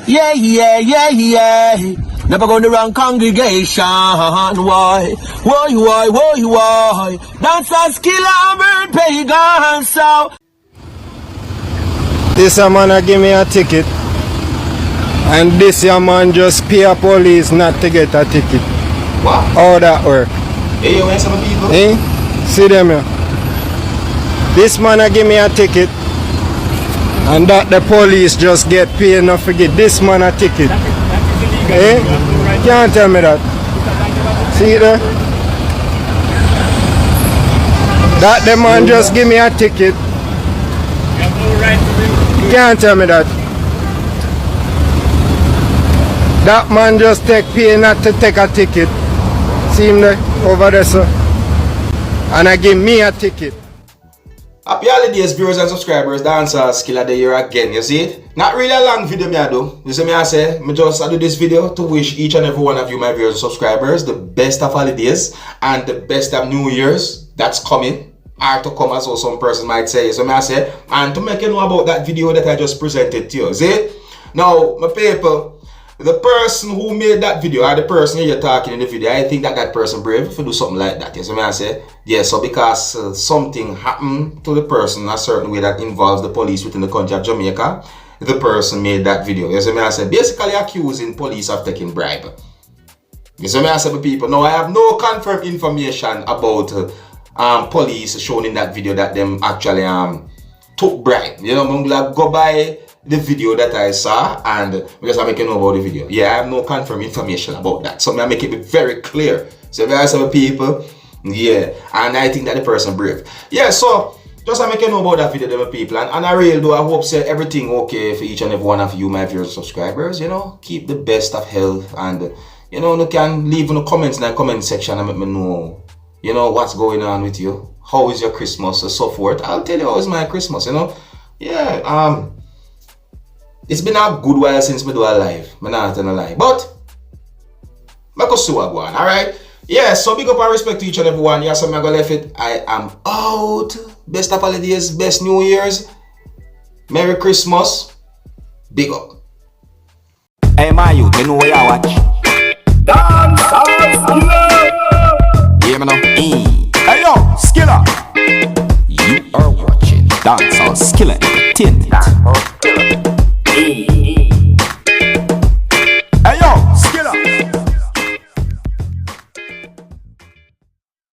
Yeah, yeah, yeah, yeah. Never go in the wrong congregation. Why? That's a skill I'm pagan. So This a man a give me a ticket, and this a man just pay a police not to get a ticket. What? How that work? Hey, you want some people? Eh? See them here. This man a give me a ticket, and that the police just get paid enough to get this man a ticket. Eh? Can't tell me that. See it there? That the man just give me a ticket. Can't tell me that. That man just take pay not to take a ticket. See him there? Over there, sir. And I give me a ticket. Happy holidays, viewers and subscribers. Dancehall Skilla the year again, you see it? Not really a long video me I do. You see me I say, I do this video to wish each and every one of you, my viewers and subscribers, the best of holidays and the best of New Year's that's coming, or to come as well, some person might say. So me I say, and to make you know about that video that I just presented to you, see it? Now, my people, the person who made that video, or the person you're talking in the video, I think that person brave to do something like that. You see me I say? Yeah, so because something happened to the person a certain way that involves the police within the country of Jamaica, the person made that video. You see me I say? Basically accusing police of taking bribe. You see me I say, people? Now I have no confirmed information about police showing in that video that them actually took bribe. You know, I'm gonna go by the video that I saw, and because I make you know about the video. Yeah, I have no confirmed information about that. So I make it very clear. So if I say people, yeah, and I think that the person brave. Yeah, so just I make you know about that video, them people, and I really do. I hope say everything okay for each and every one of you, my viewers and subscribers. You know, keep the best of health, and you know, you can leave in the comments in the comment section and let me know, you know, what's going on with you. How is your Christmas and so forth. I'll tell you how is my Christmas. You know, yeah. It's been a good while since we do a live. I'm not gonna lie. But I go see what go on, alright? Yeah, so big up and respect to each and every one. Yeah, so I'm gonna left it. I am out. Best of holidays, best New Year's. Merry Christmas. Big up. Hey my youth, you know where you watch? Dancehall Skilla! Yeah, man. Hey yo, Skilla! You are watching Dancehall Skilla Entertainment.